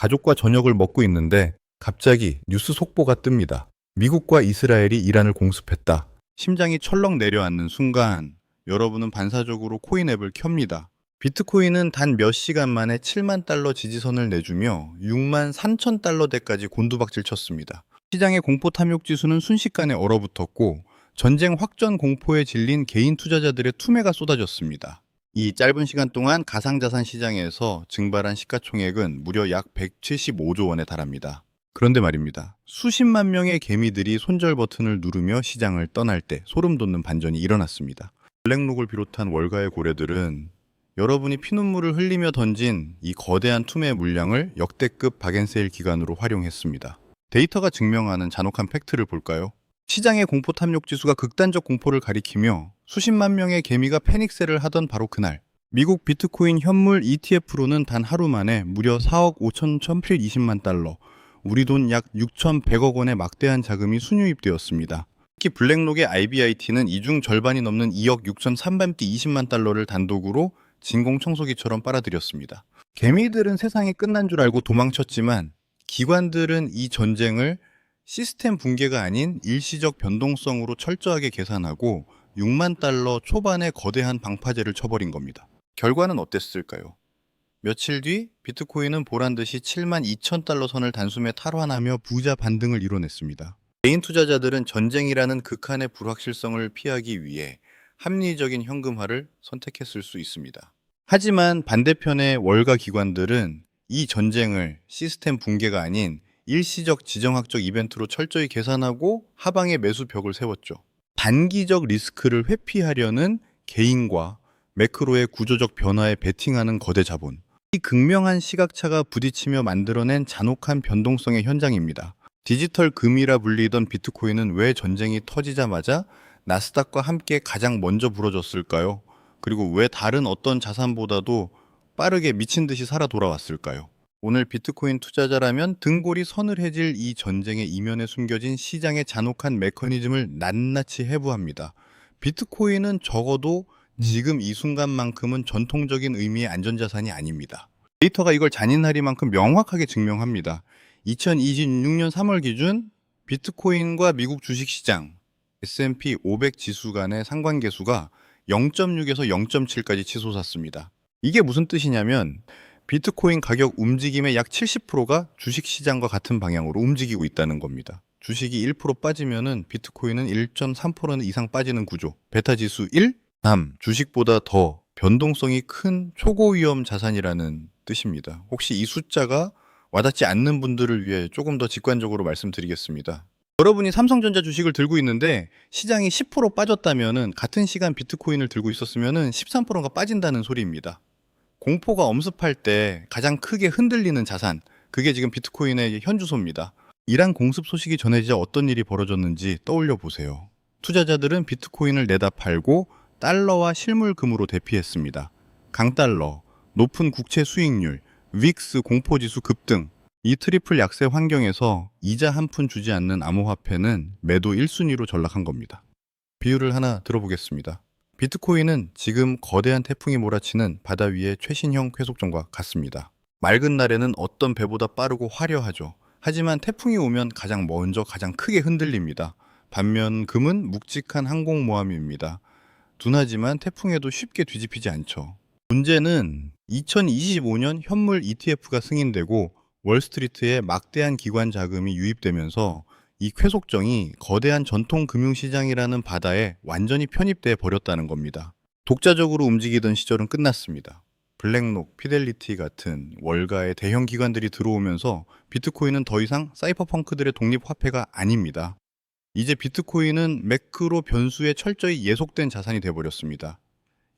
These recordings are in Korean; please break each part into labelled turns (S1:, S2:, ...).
S1: 가족과 저녁을 먹고 있는데 갑자기 뉴스 속보가 뜹니다. 미국과 이스라엘이 이란을 공습했다. 심장이 철렁 내려앉는 순간 여러분은 반사적으로 코인 앱을 켭니다. 비트코인은 단 몇 시간 만에 7만 달러 지지선을 내주며 6만 3천 달러대까지 곤두박질 쳤습니다. 시장의 공포 탐욕 지수는 순식간에 얼어붙었고 전쟁 확전 공포에 질린 개인 투자자들의 투매가 쏟아졌습니다. 이 짧은 시간 동안 가상자산 시장에서 증발한 시가총액은 무려 약 175조 원에 달합니다. 그런데 말입니다. 수십만 명의 개미들이 손절 버튼을 누르며 시장을 떠날 때 소름 돋는 반전이 일어났습니다. 블랙록을 비롯한 월가의 고래들은 여러분이 피눈물을 흘리며 던진 이 거대한 투매 물량을 역대급 박앤세일 기간으로 활용했습니다. 데이터가 증명하는 잔혹한 팩트를 볼까요? 시장의 공포 탐욕 지수가 극단적 공포를 가리키며 수십만 명의 개미가 패닉셀을 하던 바로 그날, 미국 비트코인 현물 ETF로는 단 하루 만에 무려 4억 5,120만 달러, 우리 돈 약 6,100억 원의 막대한 자금이 순유입되었습니다. 특히 블랙록의 IBIT는 이중 절반이 넘는 2억 6,320만 달러를 단독으로 진공 청소기처럼 빨아들였습니다. 개미들은 세상이 끝난 줄 알고 도망쳤지만 기관들은 이 전쟁을 시스템 붕괴가 아닌 일시적 변동성으로 철저하게 계산하고 6만 달러 초반의 거대한 방파제를 쳐버린 겁니다. 결과는 어땠을까요? 며칠 뒤 비트코인은 보란듯이 7만 2천 달러 선을 단숨에 탈환하며 부자 반등을 이뤄냈습니다. 개인 투자자들은 전쟁이라는 극한의 불확실성을 피하기 위해 합리적인 현금화를 선택했을 수 있습니다. 하지만 반대편의 월가 기관들은 이 전쟁을 시스템 붕괴가 아닌 일시적 지정학적 이벤트로 철저히 계산하고 하방의 매수벽을 세웠죠. 단기적 리스크를 회피하려는 개인과 매크로의 구조적 변화에 베팅하는 거대 자본. 이 극명한 시각차가 부딪히며 만들어낸 잔혹한 변동성의 현장입니다. 디지털 금이라 불리던 비트코인은 왜 전쟁이 터지자마자 나스닥과 함께 가장 먼저 부러졌을까요? 그리고 왜 다른 어떤 자산보다도 빠르게 미친 듯이 살아 돌아왔을까요? 오늘 비트코인 투자자라면 등골이 서늘해질 이 전쟁의 이면에 숨겨진 시장의 잔혹한 메커니즘을 낱낱이 해부합니다. 비트코인은 적어도 지금 이 순간만큼은 전통적인 의미의 안전자산이 아닙니다. 데이터가 이걸 잔인하리만큼 명확하게 증명합니다. 2026년 3월 기준 비트코인과 미국 주식시장 S&P 500 지수 간의 상관계수가 0.6에서 0.7까지 치솟았습니다. 이게 무슨 뜻이냐면 비트코인 가격 움직임의 약 70%가 주식시장과 같은 방향으로 움직이고 있다는 겁니다. 주식이 1% 빠지면은 비트코인은 1.3% 이상 빠지는 구조. 베타지수 1, 3. 주식보다 더 변동성이 큰 초고위험 자산이라는 뜻입니다. 혹시 이 숫자가 와닿지 않는 분들을 위해 조금 더 직관적으로 말씀드리겠습니다. 여러분이 삼성전자 주식을 들고 있는데 시장이 10% 빠졌다면은 같은 시간 비트코인을 들고 있었으면은 13%가 빠진다는 소리입니다. 공포가 엄습할 때 가장 크게 흔들리는 자산, 그게 지금 비트코인의 현주소입니다. 이란 공습 소식이 전해지자 어떤 일이 벌어졌는지 떠올려 보세요. 투자자들은 비트코인을 내다 팔고 달러와 실물금으로 대피했습니다. 강달러, 높은 국채 수익률, 윅스 공포지수 급등, 이 트리플 약세 환경에서 이자 한 푼 주지 않는 암호화폐는 매도 1순위로 전락한 겁니다. 비유를 하나 들어보겠습니다. 비트코인은 지금 거대한 태풍이 몰아치는 바다 위의 최신형 회속정과 같습니다. 맑은 날에는 어떤 배보다 빠르고 화려하죠. 하지만 태풍이 오면 가장 먼저 가장 크게 흔들립니다. 반면 금은 묵직한 항공모함입니다. 둔하지만 태풍에도 쉽게 뒤집히지 않죠. 문제는 2025년 현물 ETF가 승인되고 월스트리트에 막대한 기관 자금이 유입되면서 이 쾌속정이 거대한 전통 금융시장이라는 바다에 완전히 편입돼 버렸다는 겁니다. 독자적으로 움직이던 시절은 끝났습니다. 블랙록, 피델리티 같은 월가의 대형 기관들이 들어오면서 비트코인은 더 이상 사이퍼펑크들의 독립화폐가 아닙니다. 이제 비트코인은 매크로 변수에 철저히 예속된 자산이 돼버렸습니다.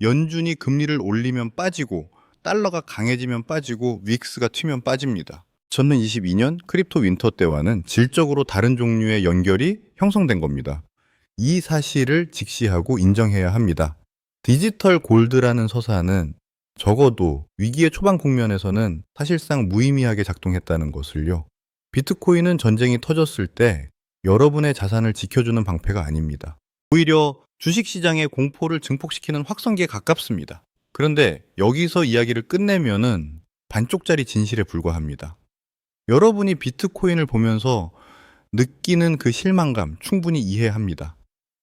S1: 연준이 금리를 올리면 빠지고 달러가 강해지면 빠지고 윅스가 튀면 빠집니다. 2022년 크립토 윈터 때와는 질적으로 다른 종류의 연결이 형성된 겁니다. 이 사실을 직시하고 인정해야 합니다. 디지털 골드라는 서사는 적어도 위기의 초반 국면에서는 사실상 무의미하게 작동했다는 것을요. 비트코인은 전쟁이 터졌을 때 여러분의 자산을 지켜주는 방패가 아닙니다. 오히려 주식시장의 공포를 증폭시키는 확성기에 가깝습니다. 그런데 여기서 이야기를 끝내면은 반쪽짜리 진실에 불과합니다. 여러분이 비트코인을 보면서 느끼는 그 실망감 충분히 이해합니다.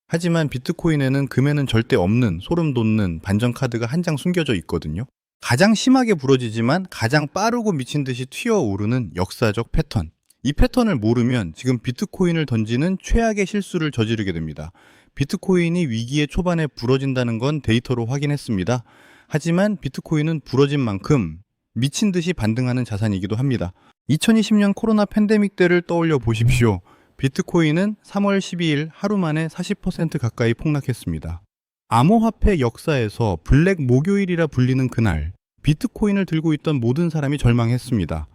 S1: 하지만 비트코인에는 금에는 절대 없는 소름 돋는 반전 카드가 한 장 숨겨져 있거든요. 가장 심하게 부러지지만 가장 빠르고 미친 듯이 튀어오르는 역사적 패턴. 이 패턴을 모르면 지금 비트코인을 던지는 최악의 실수를 저지르게 됩니다. 비트코인이 위기의 초반에 부러진다는 건 데이터로 확인했습니다. 하지만 비트코인은 부러진 만큼 미친 듯이 반등하는 자산이기도 합니다. 2020년 코로나 팬데믹 때를 떠올려 보십시오. 비트코인은 3월 12일 하루 만에 40% 가까이 폭락했습니다. 암호화폐 역사에서 블랙 목요일이라 불리는 그날, 비트코인을 들고 있던 모든 사람이 절망했습니다.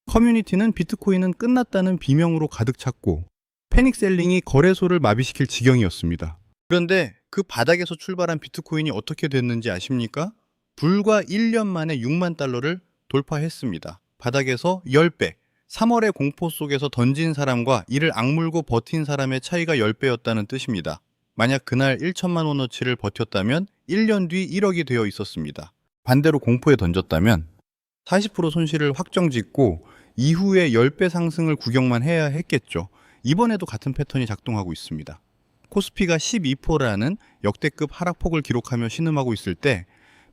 S1: 커뮤니티는 비트코인은 끝났다는 비명으로 가득 찼고 패닉셀링이 거래소를 마비시킬 지경이었습니다. 그런데 그 바닥에서 출발한 비트코인이 어떻게 됐는지 아십니까? 불과 1년 만에 6만 달러를 돌파했습니다. 바닥에서 10배, 3월의 공포 속에서 던진 사람과 이를 악물고 버틴 사람의 차이가 10배였다는 뜻입니다. 만약 그날 1천만 원어치를 버텼다면 1년 뒤 1억이 되어 있었습니다. 반대로 공포에 던졌다면 40% 손실을 확정짓고 이후에 10배 상승을 구경만 해야 했겠죠. 이번에도 같은 패턴이 작동하고 있습니다. 코스피가 12%라는 역대급 하락폭을 기록하며 신음하고 있을 때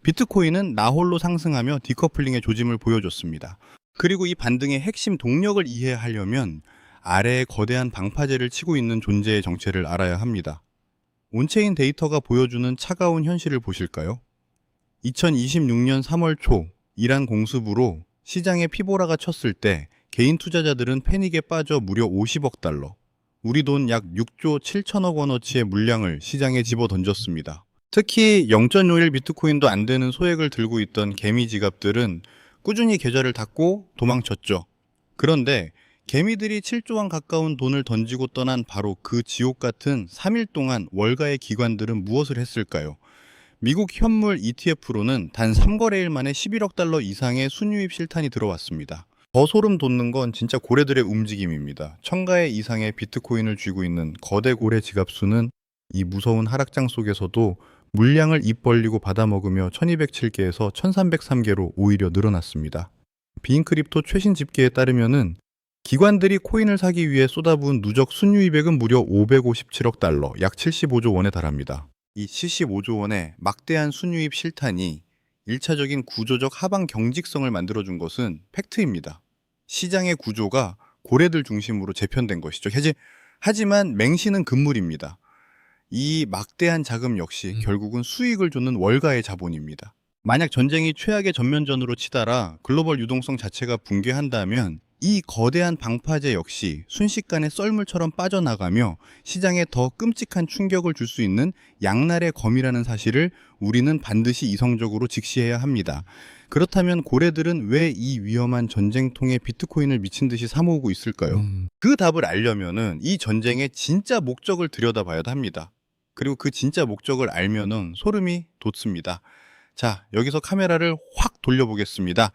S1: 비트코인은 나홀로 상승하며 디커플링의 조짐을 보여줬습니다. 그리고 이 반등의 핵심 동력을 이해하려면 아래에 거대한 방파제를 치고 있는 존재의 정체를 알아야 합니다. 온체인 데이터가 보여주는 차가운 현실을 보실까요? 2026년 3월 초 이란 공습으로 시장에 피보라가 쳤을 때 개인 투자자들은 패닉에 빠져 무려 50억 달러, 우리 돈 약 6조 7천억 원어치의 물량을 시장에 집어 던졌습니다. 특히 0.51 비트코인도 안 되는 소액을 들고 있던 개미 지갑들은 꾸준히 계좌를 닫고 도망쳤죠. 그런데 개미들이 7조 원 가까운 돈을 던지고 떠난 바로 그 지옥 같은 3일 동안 월가의 기관들은 무엇을 했을까요? 미국 현물 ETF로는 단 3거래일 만에 11억 달러 이상의 순유입 실탄이 들어왔습니다. 더 소름 돋는 건 진짜 고래들의 움직임입니다. 1000가의 이상의 비트코인을 쥐고 있는 거대 고래 지갑수는 이 무서운 하락장 속에서도 물량을 입 벌리고 받아먹으며 1207개에서 1303개로 오히려 늘어났습니다. 비인크립토 최신 집계에 따르면은 기관들이 코인을 사기 위해 쏟아부은 누적 순유입액은 무려 557억 달러, 약 75조 원에 달합니다. 이 75조 원의 막대한 순유입 실탄이 1차적인 구조적 하방 경직성을 만들어준 것은 팩트입니다. 시장의 구조가 고래들 중심으로 재편된 것이죠. 하지만 맹신은 금물입니다. 이 막대한 자금 역시 결국은 수익을 줬는 월가의 자본입니다. 만약 전쟁이 최악의 전면전으로 치달아 글로벌 유동성 자체가 붕괴한다면 이 거대한 방파제 역시 순식간에 썰물처럼 빠져나가며 시장에 더 끔찍한 충격을 줄 수 있는 양날의 검이라는 사실을 우리는 반드시 이성적으로 직시해야 합니다. 그렇다면 고래들은 왜 이 위험한 전쟁통에 비트코인을 미친 듯이 사모으고 있을까요? 그 답을 알려면은 이 전쟁의 진짜 목적을 들여다봐야 합니다. 그리고 그 진짜 목적을 알면은 소름이 돋습니다. 자, 여기서 카메라를 확 돌려보겠습니다.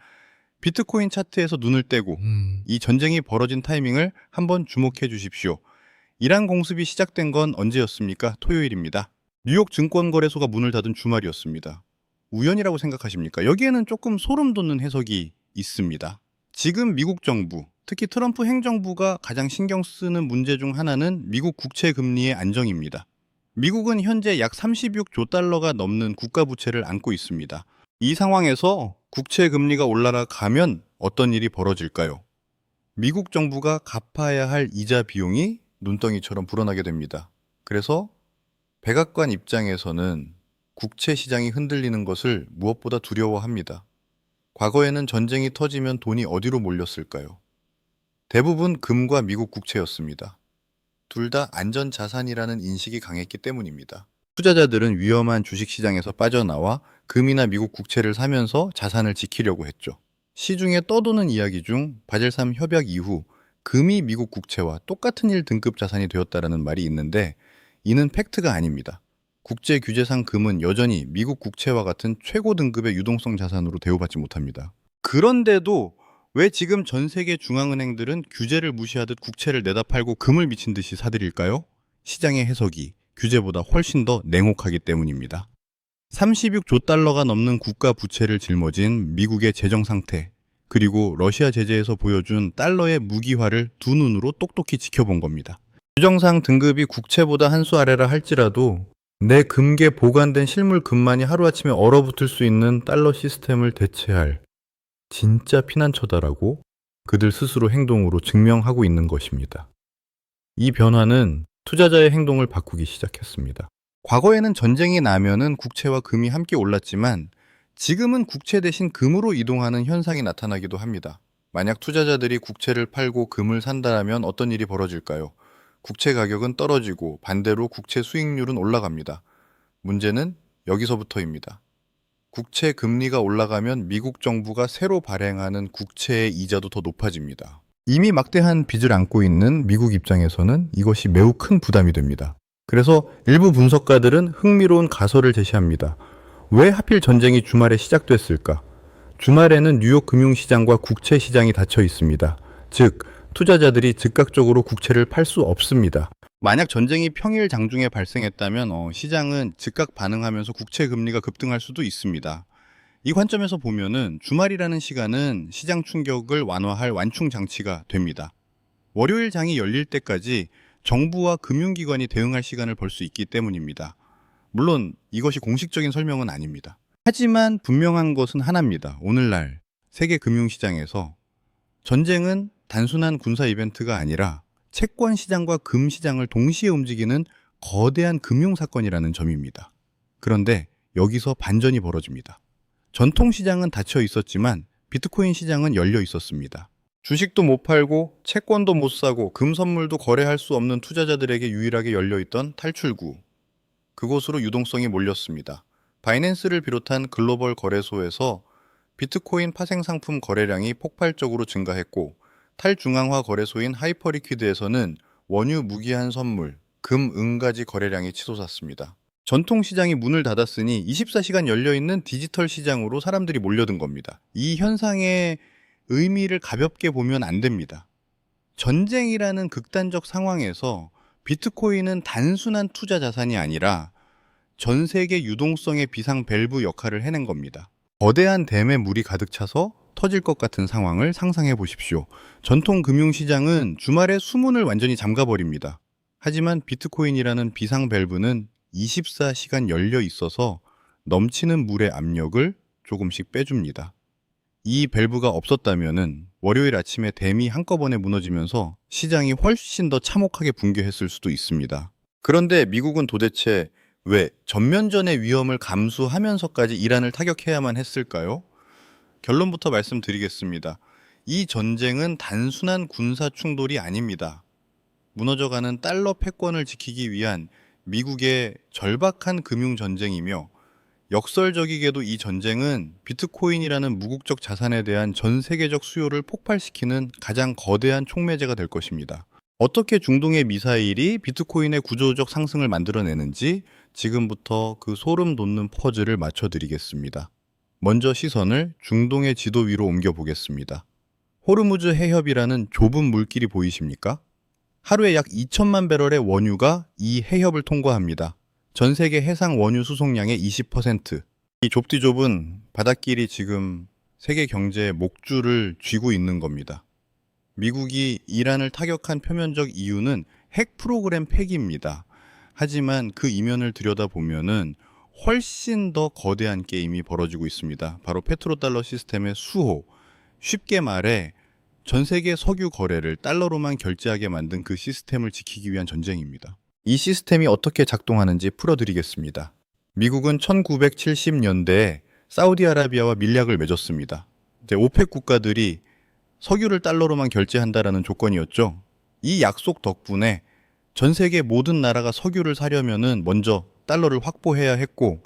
S1: 비트코인 차트에서 눈을 떼고 이 전쟁이 벌어진 타이밍을 한번 주목해 주십시오. 이란 공습이 시작된 건 언제였습니까? 토요일입니다. 뉴욕 증권거래소가 문을 닫은 주말이었습니다. 우연이라고 생각하십니까? 여기에는 조금 소름 돋는 해석이 있습니다. 지금 미국 정부, 특히 트럼프 행정부가 가장 신경 쓰는 문제 중 하나는 미국 국채 금리의 안정입니다. 미국은 현재 약 36조 달러가 넘는 국가 부채를 안고 있습니다. 이 상황에서 국채 금리가 올라가면 어떤 일이 벌어질까요? 미국 정부가 갚아야 할 이자 비용이 눈덩이처럼 불어나게 됩니다. 그래서 백악관 입장에서는 국채 시장이 흔들리는 것을 무엇보다 두려워합니다. 과거에는 전쟁이 터지면 돈이 어디로 몰렸을까요? 대부분 금과 미국 국채였습니다. 둘 다 안전자산이라는 인식이 강했기 때문입니다. 투자자들은 위험한 주식시장에서 빠져나와 금이나 미국 국채를 사면서 자산을 지키려고 했죠. 시중에 떠도는 이야기 중 바젤 3 협약 이후 금이 미국 국채와 똑같은 등급 자산이 되었다는 말이 있는데 이는 팩트가 아닙니다. 국제 규제상 금은 여전히 미국 국채와 같은 최고 등급의 유동성 자산으로 대우받지 못합니다. 그런데도 왜 지금 전 세계 중앙은행들은 규제를 무시하듯 국채를 내다 팔고 금을 미친 듯이 사들일까요? 시장의 해석이 규제보다 훨씬 더 냉혹하기 때문입니다. 36조 달러가 넘는 국가 부채를 짊어진 미국의 재정 상태, 그리고 러시아 제재에서 보여준 달러의 무기화를 두 눈으로 똑똑히 지켜본 겁니다. 규정상 등급이 국채보다 한 수 아래라 할지라도 내 금괴 보관된 실물 금만이 하루아침에 얼어붙을 수 있는 달러 시스템을 대체할 진짜 피난처다라고 그들 스스로 행동으로 증명하고 있는 것입니다. 이 변화는 투자자의 행동을 바꾸기 시작했습니다. 과거에는 전쟁이 나면은 국채와 금이 함께 올랐지만 지금은 국채 대신 금으로 이동하는 현상이 나타나기도 합니다. 만약 투자자들이 국채를 팔고 금을 산다면 어떤 일이 벌어질까요? 국채 가격은 떨어지고 반대로 국채 수익률은 올라갑니다. 문제는 여기서부터입니다. 국채 금리가 올라가면 미국 정부가 새로 발행하는 국채의 이자도 더 높아집니다. 이미 막대한 빚을 안고 있는 미국 입장에서는 이것이 매우 큰 부담이 됩니다. 그래서 일부 분석가들은 흥미로운 가설을 제시합니다. 왜 하필 전쟁이 주말에 시작됐을까? 주말에는 뉴욕 금융시장과 국채 시장이 닫혀 있습니다. 즉, 투자자들이 즉각적으로 국채를 팔 수 없습니다. 만약 전쟁이 평일 장중에 발생했다면 시장은 즉각 반응하면서 국채 금리가 급등할 수도 있습니다. 이 관점에서 보면은 주말이라는 시간은 시장 충격을 완화할 완충 장치가 됩니다. 월요일 장이 열릴 때까지 정부와 금융기관이 대응할 시간을 벌 수 있기 때문입니다. 물론 이것이 공식적인 설명은 아닙니다. 하지만 분명한 것은 하나입니다. 오늘날 세계 금융시장에서 전쟁은 단순한 군사 이벤트가 아니라 채권 시장과 금 시장을 동시에 움직이는 거대한 금융 사건이라는 점입니다. 그런데 여기서 반전이 벌어집니다. 전통 시장은 닫혀 있었지만 비트코인 시장은 열려 있었습니다. 주식도 못 팔고 채권도 못 사고 금 선물도 거래할 수 없는 투자자들에게 유일하게 열려 있던 탈출구. 그곳으로 유동성이 몰렸습니다. 바이낸스를 비롯한 글로벌 거래소에서 비트코인 파생 상품 거래량이 폭발적으로 증가했고 탈중앙화 거래소인 하이퍼리퀴드에서는 원유 무기한 선물, 금, 은가지 거래량이 치솟았습니다. 전통 시장이 문을 닫았으니 24시간 열려있는 디지털 시장으로 사람들이 몰려든 겁니다. 이 현상의 의미를 가볍게 보면 안 됩니다. 전쟁이라는 극단적 상황에서 비트코인은 단순한 투자 자산이 아니라 전 세계 유동성의 비상 밸브 역할을 해낸 겁니다. 거대한 댐에 물이 가득 차서 터질 것 같은 상황을 상상해 보십시오. 전통 금융시장은 주말에 수문을 완전히 잠가버립니다. 하지만 비트코인이라는 비상 밸브는 24시간 열려 있어서 넘치는 물의 압력을 조금씩 빼줍니다. 이 밸브가 없었다면은 월요일 아침에 댐이 한꺼번에 무너지면서 시장이 훨씬 더 참혹하게 붕괴했을 수도 있습니다. 그런데 미국은 도대체 왜 전면전의 위험을 감수하면서까지 이란을 타격해야만 했을까요? 결론부터 말씀드리겠습니다. 이 전쟁은 단순한 군사 충돌이 아닙니다. 무너져가는 달러 패권을 지키기 위한 미국의 절박한 금융 전쟁이며 역설적이게도 이 전쟁은 비트코인이라는 무국적 자산에 대한 전 세계적 수요를 폭발시키는 가장 거대한 촉매제가 될 것입니다. 어떻게 중동의 미사일이 비트코인의 구조적 상승을 만들어내는지 지금부터 그 소름 돋는 퍼즐을 맞춰드리겠습니다. 먼저 시선을 중동의 지도 위로 옮겨보겠습니다. 호르무즈 해협이라는 좁은 물길이 보이십니까? 하루에 약 2천만 배럴의 원유가 이 해협을 통과합니다. 전 세계 해상 원유 수송량의 20%. 이 좁디좁은 바닷길이 지금 세계 경제의 목줄을 쥐고 있는 겁니다. 미국이 이란을 타격한 표면적 이유는 핵 프로그램 폐기입니다. 하지만 그 이면을 들여다보면은 훨씬 더 거대한 게임이 벌어지고 있습니다. 바로 페트로달러 시스템의 수호. 쉽게 말해 전 세계 석유 거래를 달러로만 결제하게 만든 그 시스템을 지키기 위한 전쟁입니다. 이 시스템이 어떻게 작동하는지 풀어드리겠습니다. 미국은 1970년대에 사우디아라비아와 밀약을 맺었습니다. 오펙 국가들이 석유를 달러로만 결제한다라는 조건이었죠. 이 약속 덕분에 전 세계 모든 나라가 석유를 사려면은 먼저 달러를 확보해야 했고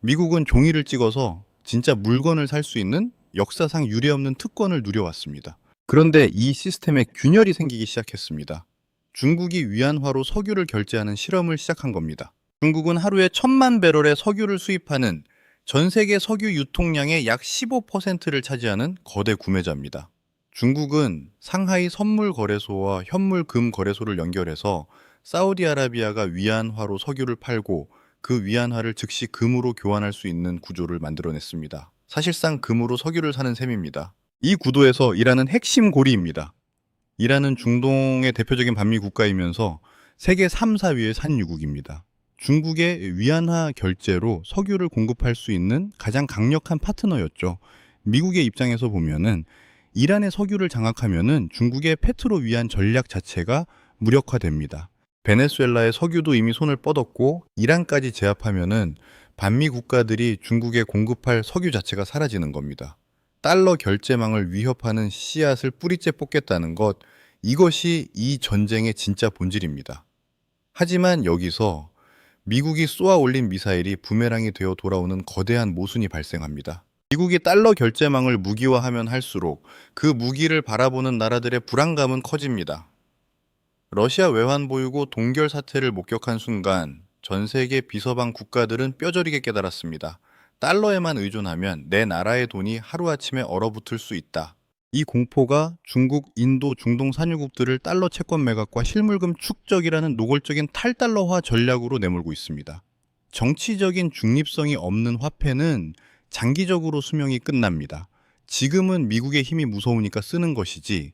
S1: 미국은 종이를 찍어서 진짜 물건을 살 수 있는 역사상 유례없는 특권을 누려왔습니다. 그런데 이 시스템에 균열이 생기기 시작했습니다. 중국이 위안화로 석유를 결제하는 실험을 시작한 겁니다. 중국은 하루에 1,000만 배럴의 석유를 수입하는 전 세계 석유 유통량의 약 15%를 차지하는 거대 구매자입니다. 중국은 상하이 선물 거래소와 현물 금 거래소를 연결해서 사우디아라비아가 위안화로 석유를 팔고 그 위안화를 즉시 금으로 교환할 수 있는 구조를 만들어냈습니다. 사실상 금으로 석유를 사는 셈입니다. 이 구도에서 이란은 핵심 고리입니다. 이란은 중동의 대표적인 반미 국가이면서 세계 3, 4위의 산유국입니다. 중국의 위안화 결제로 석유를 공급할 수 있는 가장 강력한 파트너였죠. 미국의 입장에서 보면은 이란의 석유를 장악하면은 중국의 페트로 위안 전략 자체가 무력화됩니다. 베네수엘라의 석유도 이미 손을 뻗었고 이란까지 제압하면은 반미 국가들이 중국에 공급할 석유 자체가 사라지는 겁니다. 달러 결제망을 위협하는 씨앗을 뿌리째 뽑겠다는 것, 이것이 이 전쟁의 진짜 본질입니다. 하지만 여기서 미국이 쏘아 올린 미사일이 부메랑이 되어 돌아오는 거대한 모순이 발생합니다. 미국이 달러 결제망을 무기화하면 할수록 그 무기를 바라보는 나라들의 불안감은 커집니다. 러시아 외환 보유고 동결 사태를 목격한 순간 전 세계 비서방 국가들은 뼈저리게 깨달았습니다. 달러에만 의존하면 내 나라의 돈이 하루아침에 얼어붙을 수 있다. 이 공포가 중국, 인도, 중동 산유국들을 달러 채권 매각과 실물금 축적이라는 노골적인 탈달러화 전략으로 내몰고 있습니다. 정치적인 중립성이 없는 화폐는 장기적으로 수명이 끝납니다. 지금은 미국의 힘이 무서우니까 쓰는 것이지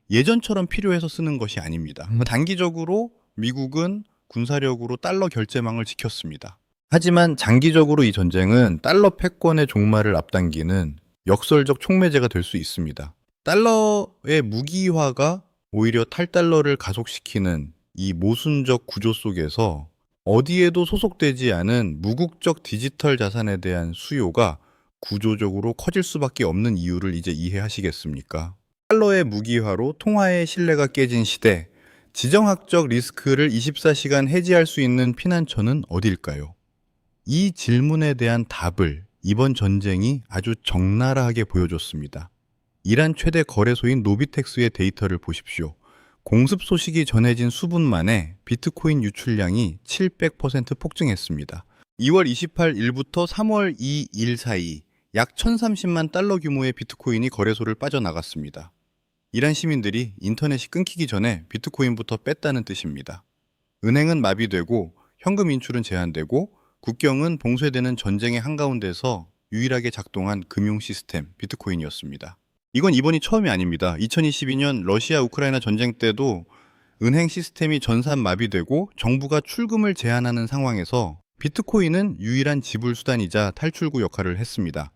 S1: 예전처럼 필요해서 쓰는 것이 아닙니다. 단기적으로 미국은 군사력으로 달러 결제망을 지켰습니다. 하지만 장기적으로 이 전쟁은 달러 패권의 종말을 앞당기는 역설적 촉매제가 될 수 있습니다. 달러의 무기화가 오히려 탈달러를 가속시키는 이 모순적 구조 속에서 어디에도 소속되지 않은 무국적 디지털 자산에 대한 수요가 구조적으로 커질 수밖에 없는 이유를 이제 이해하시겠습니까? 달러의 무기화로 통화의 신뢰가 깨진 시대, 지정학적 리스크를 24시간 해지할 수 있는 피난처는 어딜까요? 이 질문에 대한 답을 이번 전쟁이 아주 적나라하게 보여줬습니다. 이란 최대 거래소인 노비텍스의 데이터를 보십시오. 공습 소식이 전해진 수분 만에 비트코인 유출량이 700% 폭증했습니다. 2월 28일부터 3월 2일 사이 약 1030만 달러 규모의 비트코인이 거래소를 빠져나갔습니다. 이란 시민들이 인터넷이 끊기기 전에 비트코인부터 뺐다는 뜻입니다. 은행은 마비되고 현금 인출은 제한되고 국경은 봉쇄되는 전쟁의 한가운데서 유일하게 작동한 금융 시스템 비트코인이었습니다. 이건 이번이 처음이 아닙니다. 2022년 러시아 우크라이나 전쟁 때도 은행 시스템이 전산 마비되고 정부가 출금을 제한하는 상황에서 비트코인은 유일한 지불 수단이자 탈출구 역할을 했습니다.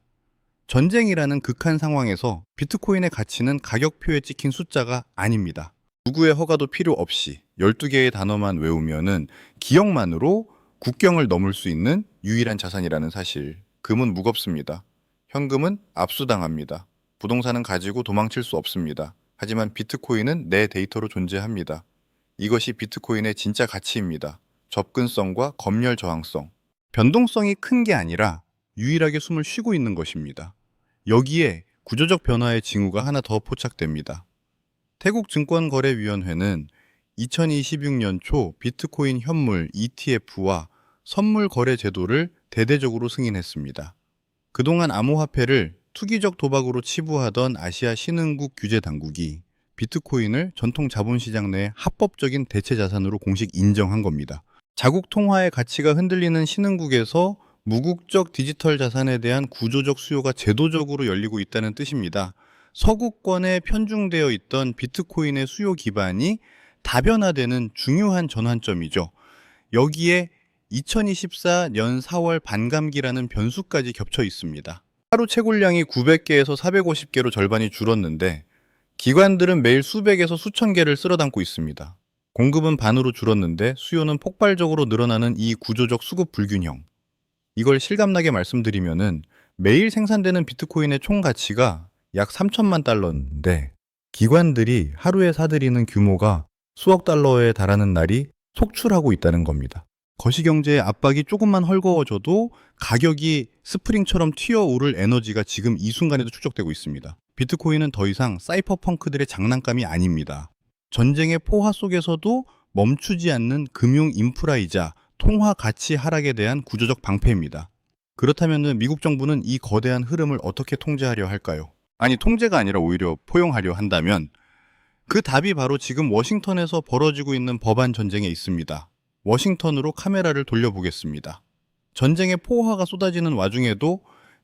S1: 전쟁이라는 극한 상황에서 비트코인의 가치는 가격표에 찍힌 숫자가 아닙니다. 누구의 허가도 필요 없이 12개의 단어만 외우면은 기억만으로 국경을 넘을 수 있는 유일한 자산이라는 사실. 금은 무겁습니다. 현금은 압수당합니다. 부동산은 가지고 도망칠 수 없습니다. 하지만 비트코인은 내 데이터로 존재합니다. 이것이 비트코인의 진짜 가치입니다. 접근성과 검열 저항성. 변동성이 큰 게 아니라 유일하게 숨을 쉬고 있는 것입니다. 여기에 구조적 변화의 징후가 하나 더 포착됩니다. 태국증권거래위원회는 2026년 초 비트코인 현물 ETF와 선물 거래 제도를 대대적으로 승인했습니다. 그동안 암호화폐를 투기적 도박으로 치부하던 아시아 신흥국 규제 당국이 비트코인을 전통 자본시장 내 합법적인 대체 자산으로 공식 인정한 겁니다. 자국 통화의 가치가 흔들리는 신흥국에서 무국적 디지털 자산에 대한 구조적 수요가 제도적으로 열리고 있다는 뜻입니다. 서구권에 편중되어 있던 비트코인의 수요 기반이 다변화되는 중요한 전환점이죠. 여기에 2024년 4월 반감기라는 변수까지 겹쳐 있습니다. 하루 채굴량이 900개에서 450개로 절반이 줄었는데 기관들은 매일 수백에서 수천 개를 쓸어 담고 있습니다. 공급은 반으로 줄었는데 수요는 폭발적으로 늘어나는 이 구조적 수급 불균형. 이걸 실감나게 말씀드리면은 매일 생산되는 비트코인의 총 가치가 약 3천만 달러인데 기관들이 하루에 사들이는 규모가 수억 달러에 달하는 날이 속출하고 있다는 겁니다. 거시경제의 압박이 조금만 헐거워져도 가격이 스프링처럼 튀어오를 에너지가 지금 이 순간에도 축적되고 있습니다. 비트코인은 더 이상 사이퍼펑크들의 장난감이 아닙니다. 전쟁의 포화 속에서도 멈추지 않는 금융 인프라이자 통화 가치 하락에 대한 구조적 방패입니다. 그렇다면 미국 정부는 이 거대한 흐름을 어떻게 통제하려 할까요? 아니, 통제가 아니라 오히려 포용하려 한다면 그 답이 바로 지금 워싱턴에서 벌어지고 있는 법안 전쟁에 있습니다. 워싱턴으로 카메라를 돌려보겠습니다. 전쟁의 포화가 쏟아지는 와중에도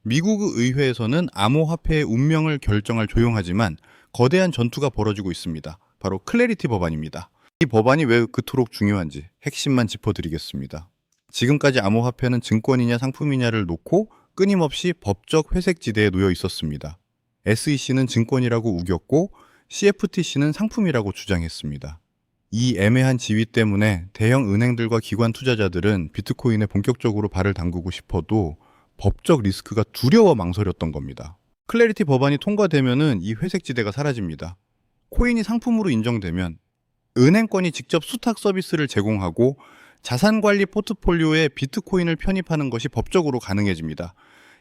S1: 미국 의회에서는 암호화폐의 운명을 결정할 조용하지만 거대한 전투가 벌어지고 있습니다. 바로 클래리티 법안입니다. 이 법안이 왜 그토록 중요한지 핵심만 짚어드리겠습니다. 지금까지 암호화폐는 증권이냐 상품이냐를 놓고 끊임없이 법적 회색지대에 놓여 있었습니다. SEC는 증권이라고 우겼고 CFTC는 상품이라고 주장했습니다. 이 애매한 지위 때문에 대형 은행들과 기관 투자자들은 비트코인에 본격적으로 발을 담그고 싶어도 법적 리스크가 두려워 망설였던 겁니다. 클래리티 법안이 통과되면은 이 회색지대가 사라집니다. 코인이 상품으로 인정되면 은행권이 직접 수탁 서비스를 제공하고 자산관리 포트폴리오에 비트코인을 편입하는 것이 법적으로 가능해집니다.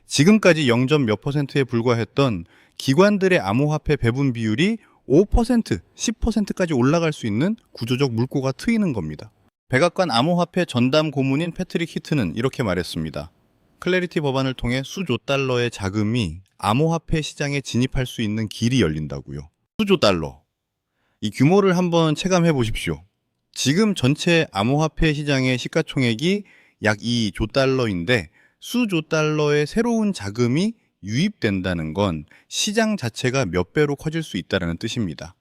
S1: 지금까지 0. 몇 %에 불과했던 기관들의 암호화폐 배분 비율이 5%, 10%까지 올라갈 수 있는 구조적 물꼬가 트이는 겁니다. 백악관 암호화폐 전담 고문인 패트릭 히트는 이렇게 말했습니다. 클래리티 법안을 통해 수조 달러의 자금이 암호화폐 시장에 진입할 수 있는 길이 열린다고요. 수조 달러. 이 규모를 한번 체감해 보십시오. 지금 전체 암호화폐 시장의 시가총액이 약 2조 달러인데 수조 달러의 새로운 자금이 유입된다는 건 시장 자체가 몇 배로 커질 수 있다는 뜻입니다.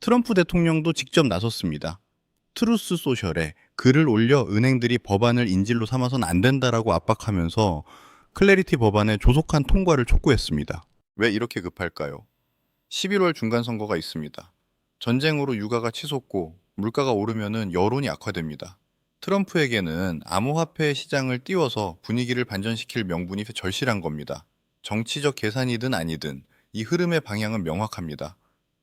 S1: 트럼프 대통령도 직접 나섰습니다. 트루스 소셜에 글을 올려 은행들이 법안을 인질로 삼아선 안 된다라고 압박하면서 클래리티 법안의 조속한 통과를 촉구했습니다. 왜 이렇게 급할까요? 11월 중간선거가 있습니다. 전쟁으로 유가가 치솟고 물가가 오르면은 여론이 악화됩니다. 트럼프에게는 암호화폐 시장을 띄워서 분위기를 반전시킬 명분이 절실한 겁니다. 정치적 계산이든 아니든 이 흐름의 방향은 명확합니다.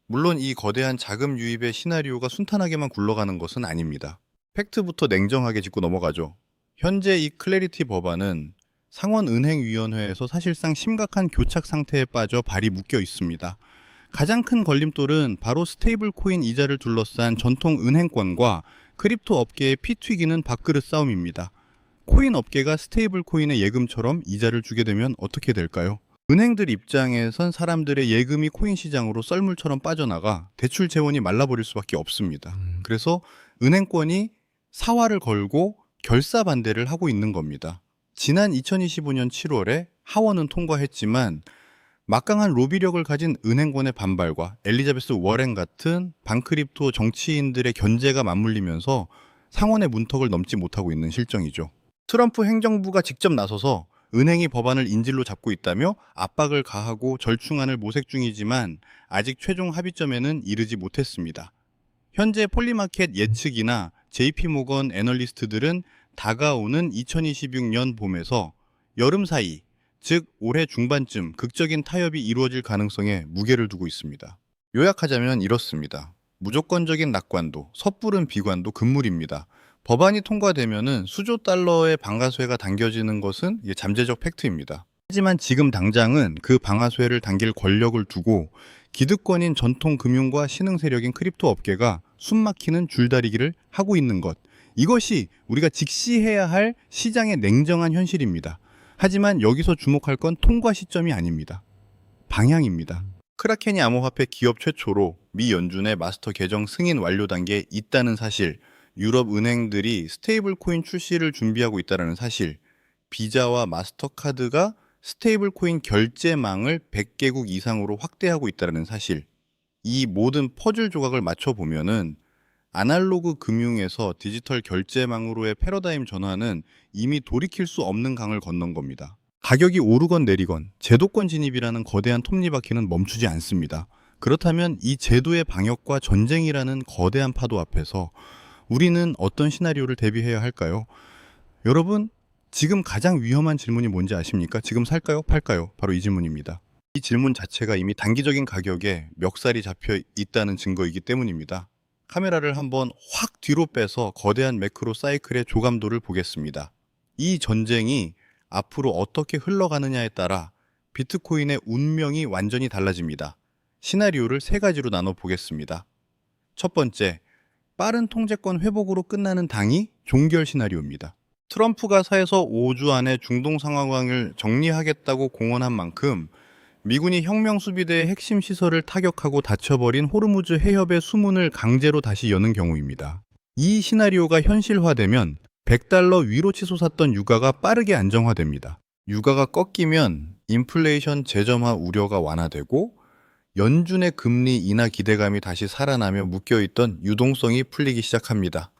S1: 물론 이 거대한 자금 유입의 시나리오가 순탄하게만 굴러가는 것은 아닙니다. 팩트부터 냉정하게 짚고 넘어가죠. 현재 이 클래리티 법안은 상원은행위원회에서 사실상 심각한 교착 상태에 빠져 발이 묶여 있습니다. 가장 큰 걸림돌은 바로 스테이블 코인 이자를 둘러싼 전통 은행권과 크립토 업계의 피 튀기는 밥그릇 싸움입니다. 코인 업계가 스테이블 코인의 예금처럼 이자를 주게 되면 어떻게 될까요? 은행들 입장에선 사람들의 예금이 코인 시장으로 썰물처럼 빠져나가 대출 재원이 말라버릴 수밖에 없습니다. 그래서 은행권이 사활을 걸고 결사 반대를 하고 있는 겁니다. 지난 2025년 7월에 하원은 통과했지만 막강한 로비력을 가진 은행권의 반발과 엘리자베스 워렌 같은 반크립토 정치인들의 견제가 맞물리면서 상원의 문턱을 넘지 못하고 있는 실정이죠. 트럼프 행정부가 직접 나서서 은행이 법안을 인질로 잡고 있다며 압박을 가하고 절충안을 모색 중이지만 아직 최종 합의점에는 이르지 못했습니다. 현재 폴리마켓 예측이나 JP모건 애널리스트들은 다가오는 2026년 봄에서 여름 사이, 즉 올해 중반쯤 극적인 타협이 이루어질 가능성에 무게를 두고 있습니다. 요약하자면 이렇습니다. 무조건적인 낙관도, 섣부른 비관도 금물입니다. 법안이 통과되면은 수조 달러의 방아쇠가 당겨지는 것은 잠재적 팩트입니다. 하지만 지금 당장은 그 방아쇠를 당길 권력을 두고 기득권인 전통 금융과 신흥 세력인 크립토 업계가 숨막히는 줄다리기를 하고 있는 것. 이것이 우리가 직시해야 할 시장의 냉정한 현실입니다. 하지만 여기서 주목할 건 통과 시점이 아닙니다. 방향입니다. 크라켄이 암호화폐 기업 최초로 미 연준의 마스터 계정 승인 완료 단계에 있다는 사실, 유럽 은행들이 스테이블 코인 출시를 준비하고 있다는 사실, 비자와 마스터카드가 스테이블 코인 결제망을 100개국 이상으로 확대하고 있다는 사실, 이 모든 퍼즐 조각을 맞춰보면은 아날로그 금융에서 디지털 결제망으로의 패러다임 전환은 이미 돌이킬 수 없는 강을 건넌 겁니다. 가격이 오르건 내리건 제도권 진입이라는 거대한 톱니바퀴는 멈추지 않습니다. 그렇다면 이 제도의 방역과 전쟁이라는 거대한 파도 앞에서 우리는 어떤 시나리오를 대비해야 할까요? 여러분, 지금 가장 위험한 질문이 뭔지 아십니까? 지금 살까요? 팔까요? 바로 이 질문입니다. 이 질문 자체가 이미 단기적인 가격에 멱살이 잡혀 있다는 증거이기 때문입니다. 카메라를 한번 확 뒤로 빼서 거대한 매크로 사이클의 조감도를 보겠습니다. 이 전쟁이 앞으로 어떻게 흘러가느냐에 따라 비트코인의 운명이 완전히 달라집니다. 시나리오를 세 가지로 나눠 보겠습니다. 첫 번째, 빠른 통제권 회복으로 끝나는 당이 종결 시나리오입니다. 트럼프가 4에서 5주 안에 중동 상황을 정리하겠다고 공언한 만큼 미군이 혁명수비대의 핵심 시설을 타격하고 닫혀버린 호르무즈 해협의 수문을 강제로 다시 여는 경우입니다. 이 시나리오가 현실화되면 $100 위로 치솟았던 유가가 빠르게 안정화됩니다. 유가가 꺾이면 인플레이션 재점화 우려가 완화되고 연준의 금리 인하 기대감이 다시 살아나며 묶여있던 유동성이 풀리기 시작합니다.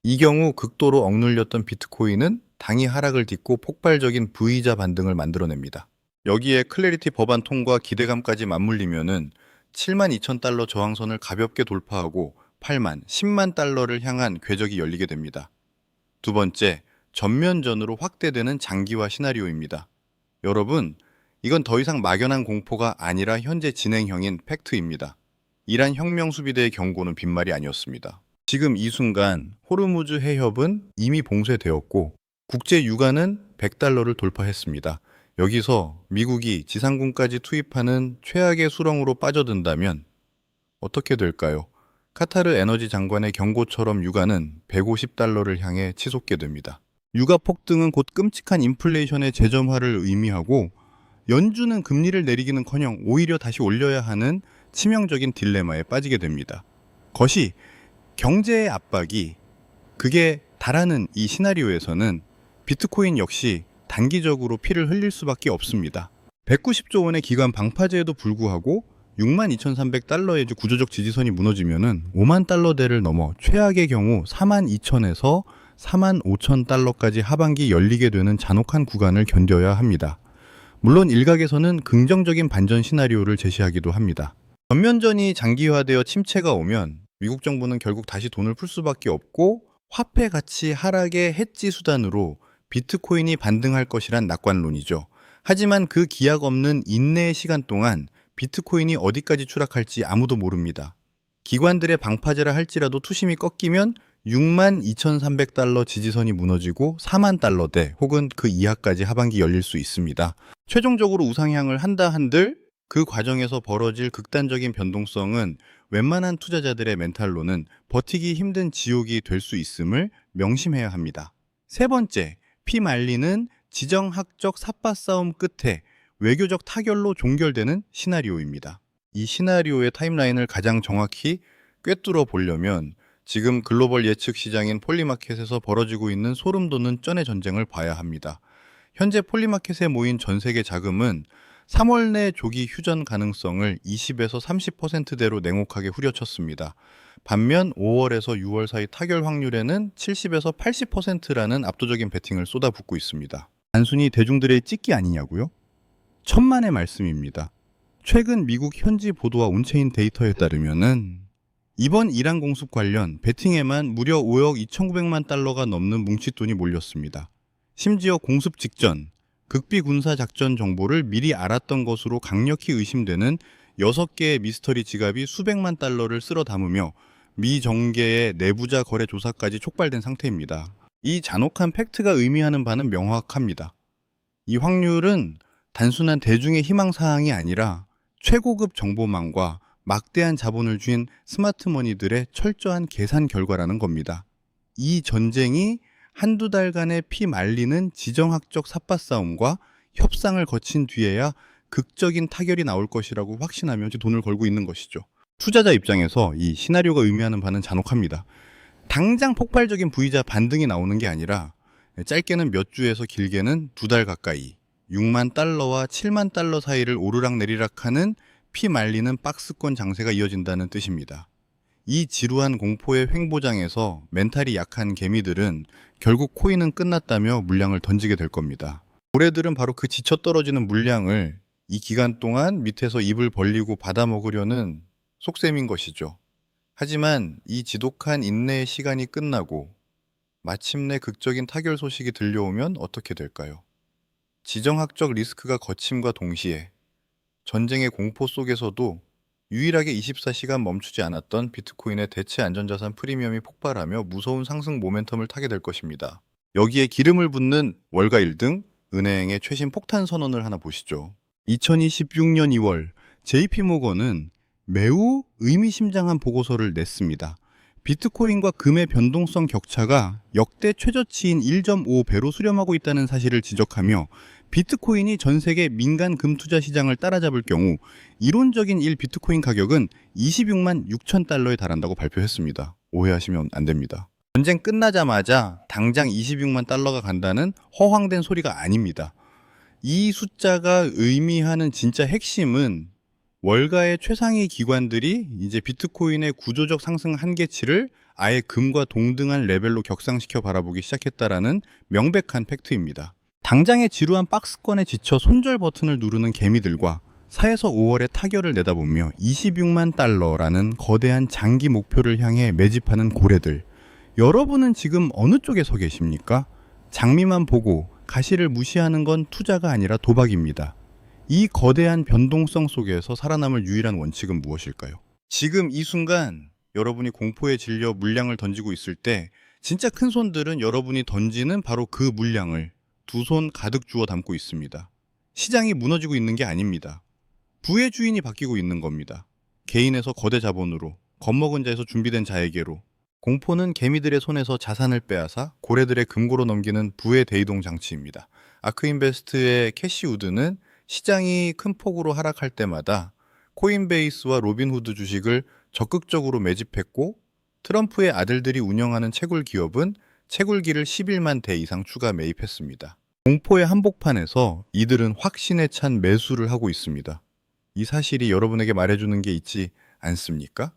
S1: 이 경우 극도로 억눌렸던 비트코인은 당이 하락을 딛고 폭발적인 V자 반등을 만들어냅니다. 여기에 클래리티 법안 통과 기대감까지 맞물리면은 72,000달러 저항선을 가볍게 돌파하고 8만, 10만 달러를 향한 궤적이 열리게 됩니다. 두 번째, 전면전으로 확대되는 장기화 시나리오입니다. 여러분, 이건 더 이상 막연한 공포가 아니라 현재 진행형인 팩트입니다. 이란 혁명 수비대의 경고는 빈말이 아니었습니다. 지금 이 순간 호르무즈 해협은 이미 봉쇄되었고 국제 유가는 100달러를 돌파했습니다. 여기서 미국이 지상군까지 투입하는 최악의 수렁으로 빠져든다면 어떻게 될까요? 카타르 에너지 장관의 경고처럼 유가는 150달러를 향해 치솟게 됩니다. 유가 폭등은 곧 끔찍한 인플레이션의 재점화를 의미하고 연준은 금리를 내리기는커녕 오히려 다시 올려야 하는 치명적인 딜레마에 빠지게 됩니다. 것이 경제의 압박이 극에 달하는 이 시나리오에서는 비트코인 역시 단기적으로 피를 흘릴 수밖에 없습니다. 190조 원의 기관 방파제에도 불구하고 62,300달러의 구조적 지지선이 무너지면은 5만 달러대를 넘어 최악의 경우 42,000에서 45,000달러까지 하반기 열리게 되는 잔혹한 구간을 견뎌야 합니다. 물론 일각에서는 긍정적인 반전 시나리오를 제시하기도 합니다. 전면전이 장기화되어 침체가 오면 미국 정부는 결국 다시 돈을 풀 수밖에 없고 화폐 가치 하락의 해지 수단으로 비트코인이 반등할 것이란 낙관론이죠. 하지만 그 기약 없는 인내의 시간 동안 비트코인이 어디까지 추락할지 아무도 모릅니다. 기관들의 방파제라 할지라도 투심이 꺾이면 62,300달러 지지선이 무너지고 4만 달러대 혹은 그 이하까지 하반기 열릴 수 있습니다. 최종적으로 우상향을 한다 한들 그 과정에서 벌어질 극단적인 변동성은 웬만한 투자자들의 멘탈로는 버티기 힘든 지옥이 될 수 있음을 명심해야 합니다. 세 번째, 피말리는 지정학적 삿바 싸움 끝에 외교적 타결로 종결되는 시나리오입니다. 이 시나리오의 타임라인을 가장 정확히 꿰뚫어 보려면 지금 글로벌 예측 시장인 폴리마켓에서 벌어지고 있는 소름 돋는 쩐의 전쟁을 봐야 합니다. 현재 폴리마켓에 모인 전 세계 자금은 3월 내 조기 휴전 가능성을 20에서 30%대로 냉혹하게 후려쳤습니다. 반면 5월에서 6월 사이 타결 확률에는 70에서 80%라는 압도적인 베팅을 쏟아붓고 있습니다. 단순히 대중들의 찍기 아니냐고요? 천만의 말씀입니다. 최근 미국 현지 보도와 온체인 데이터에 따르면은 이번 이란 공습 관련 베팅에만 무려 5억 2,900만 달러가 넘는 뭉칫돈이 몰렸습니다. 심지어 공습 직전 극비 군사 작전 정보를 미리 알았던 것으로 강력히 의심되는 6개의 미스터리 지갑이 수백만 달러를 쓸어 담으며 미 정계의 내부자 거래 조사까지 촉발된 상태입니다. 이 잔혹한 팩트가 의미하는 바는 명확합니다. 이 확률은 단순한 대중의 희망사항이 아니라 최고급 정보망과 막대한 자본을 쥔 스마트머니들의 철저한 계산 결과라는 겁니다. 이 전쟁이 한두 달간의 피 말리는 지정학적 삿바 싸움과 협상을 거친 뒤에야 극적인 타결이 나올 것이라고 확신하며 돈을 걸고 있는 것이죠. 투자자 입장에서 이 시나리오가 의미하는 바는 잔혹합니다. 당장 폭발적인 V자 반등이 나오는 게 아니라 짧게는 몇 주에서 길게는 2달 가까이 6만 달러와 7만 달러 사이를 오르락내리락하는 피 말리는 박스권 장세가 이어진다는 뜻입니다. 이 지루한 공포의 횡보장에서 멘탈이 약한 개미들은 결국 코인은 끝났다며 물량을 던지게 될 겁니다. 고래들은 바로 그 지쳐 떨어지는 물량을 이 기간 동안 밑에서 입을 벌리고 받아먹으려는 속셈인 것이죠. 하지만 이 지독한 인내의 시간이 끝나고 마침내 극적인 타결 소식이 들려오면 어떻게 될까요? 지정학적 리스크가 거침과 동시에 전쟁의 공포 속에서도 유일하게 24시간 멈추지 않았던 비트코인의 대체 안전자산 프리미엄이 폭발하며 무서운 상승 모멘텀을 타게 될 것입니다. 여기에 기름을 붓는 월가 1등, 은행의 최신 폭탄 선언을 하나 보시죠. 2026년 2월 JP모건은 매우 의미심장한 보고서를 냈습니다. 비트코인과 금의 변동성 격차가 역대 최저치인 1.5배로 수렴하고 있다는 사실을 지적하며 비트코인이 전 세계 민간 금 투자 시장을 따라잡을 경우 이론적인 1비트코인 가격은 26만 6천 달러에 달한다고 발표했습니다. 오해하시면 안 됩니다. 전쟁 끝나자마자 당장 26만 달러가 간다는 허황된 소리가 아닙니다. 이 숫자가 의미하는 진짜 핵심은 월가의 최상위 기관들이 이제 비트코인의 구조적 상승 한계치를 아예 금과 동등한 레벨로 격상시켜 바라보기 시작했다라는 명백한 팩트입니다. 당장의 지루한 박스권에 지쳐 손절 버튼을 누르는 개미들과 4에서 5월의 타결을 내다보며 26만 달러라는 거대한 장기 목표를 향해 매집하는 고래들. 여러분은 지금 어느 쪽에 서 계십니까? 장미만 보고 가시를 무시하는 건 투자가 아니라 도박입니다. 이 거대한 변동성 속에서 살아남을 유일한 원칙은 무엇일까요? 지금 이 순간 여러분이 공포에 질려 물량을 던지고 있을 때 진짜 큰 손들은 여러분이 던지는 바로 그 물량을 두 손 가득 주워 담고 있습니다. 시장이 무너지고 있는 게 아닙니다. 부의 주인이 바뀌고 있는 겁니다. 개인에서 거대 자본으로, 겁먹은 자에서 준비된 자에게로. 공포는 개미들의 손에서 자산을 빼앗아 고래들의 금고로 넘기는 부의 대이동 장치입니다. 아크인베스트의 캐시 우드는 시장이 큰 폭으로 하락할 때마다 코인베이스와 로빈후드 주식을 적극적으로 매집했고, 트럼프의 아들들이 운영하는 채굴 기업은 채굴기를 11만 대 이상 추가 매입했습니다. 공포의 한복판에서 이들은 확신에 찬 매수를 하고 있습니다. 이 사실이 여러분에게 말해주는 게 있지 않습니까?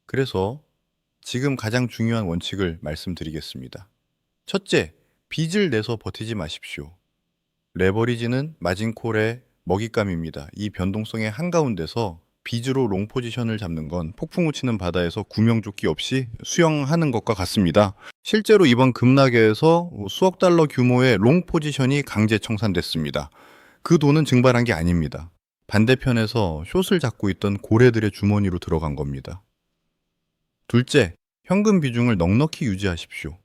S1: 그래서 지금 가장 중요한 원칙을 말씀드리겠습니다. 첫째, 빚을 내서 버티지 마십시오. 레버리지는 마진콜의 먹잇감입니다. 이 변동성의 한가운데서 빚으로 롱 포지션을 잡는 건 폭풍우 치는 바다에서 구명조끼 없이 수영하는 것과 같습니다. 실제로 이번 급락에서 수억 달러 규모의 롱 포지션이 강제 청산됐습니다. 그 돈은 증발한 게 아닙니다. 반대편에서 숏을 잡고 있던 고래들의 주머니로 들어간 겁니다. 둘째, 현금 비중을 넉넉히 유지하십시오.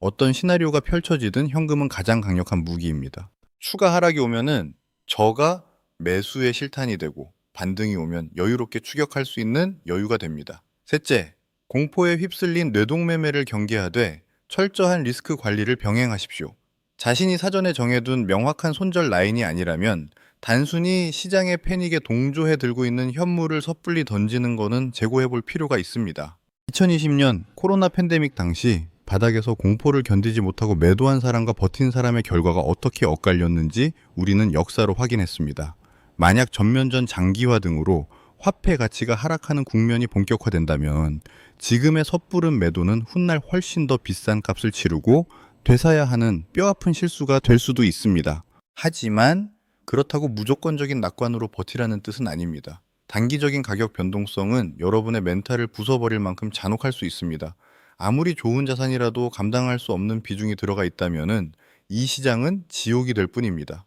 S1: 어떤 시나리오가 펼쳐지든 현금은 가장 강력한 무기입니다. 추가 하락이 오면은 저가 매수의 실탄이 되고, 반등이 오면 여유롭게 추격할 수 있는 여유가 됩니다. 셋째, 공포에 휩쓸린 뇌동매매를 경계하되 철저한 리스크 관리를 병행하십시오. 자신이 사전에 정해둔 명확한 손절 라인이 아니라면 단순히 시장의 패닉에 동조해 들고 있는 현물을 섣불리 던지는 것은 재고해 볼 필요가 있습니다. 2020년 코로나 팬데믹 당시 바닥에서 공포를 견디지 못하고 매도한 사람과 버틴 사람의 결과가 어떻게 엇갈렸는지 우리는 역사로 확인했습니다. 만약 전면전 장기화 등으로 화폐 가치가 하락하는 국면이 본격화된다면 지금의 섣부른 매도는 훗날 훨씬 더 비싼 값을 치르고 되사야 하는 뼈아픈 실수가 될 수도 있습니다. 하지만 그렇다고 무조건적인 낙관으로 버티라는 뜻은 아닙니다. 단기적인 가격 변동성은 여러분의 멘탈을 부숴버릴 만큼 잔혹할 수 있습니다. 아무리 좋은 자산이라도 감당할 수 없는 비중이 들어가 있다면 이 시장은 지옥이 될 뿐입니다.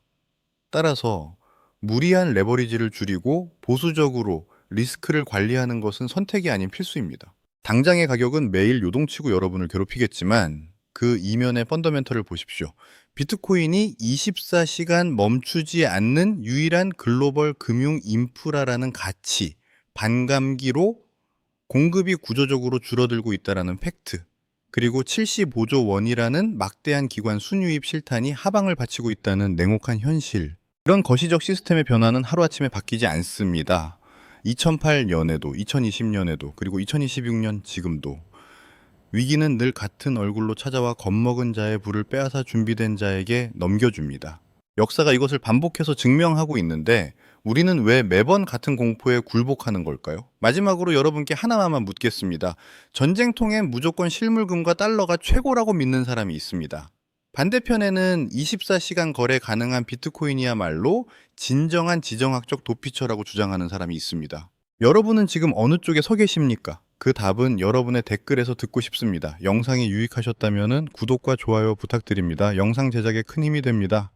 S1: 따라서 무리한 레버리지를 줄이고 보수적으로 리스크를 관리하는 것은 선택이 아닌 필수입니다. 당장의 가격은 매일 요동치고 여러분을 괴롭히겠지만 그 이면의 펀더멘털을 보십시오. 비트코인이 24시간 멈추지 않는 유일한 글로벌 금융 인프라라는 가치, 반감기로 공급이 구조적으로 줄어들고 있다는 팩트, 그리고 75조 원이라는 막대한 기관 순유입 실탄이 하방을 바치고 있다는 냉혹한 현실. 이런 거시적 시스템의 변화는 하루아침에 바뀌지 않습니다. 2008년에도, 2020년에도, 그리고 2026년 지금도 위기는 늘 같은 얼굴로 찾아와 겁먹은 자의 부를 빼앗아 준비된 자에게 넘겨줍니다. 역사가 이것을 반복해서 증명하고 있는데 우리는 왜 매번 같은 공포에 굴복하는 걸까요? 마지막으로 여러분께 하나만 묻겠습니다. 전쟁통엔 무조건 실물금과 달러가 최고라고 믿는 사람이 있습니다. 반대편에는 24시간 거래 가능한 비트코인이야말로 진정한 지정학적 도피처라고 주장하는 사람이 있습니다. 여러분은 지금 어느 쪽에 서 계십니까? 그 답은 여러분의 댓글에서 듣고 싶습니다. 영상이 유익하셨다면 구독과 좋아요 부탁드립니다. 영상 제작에 큰 힘이 됩니다.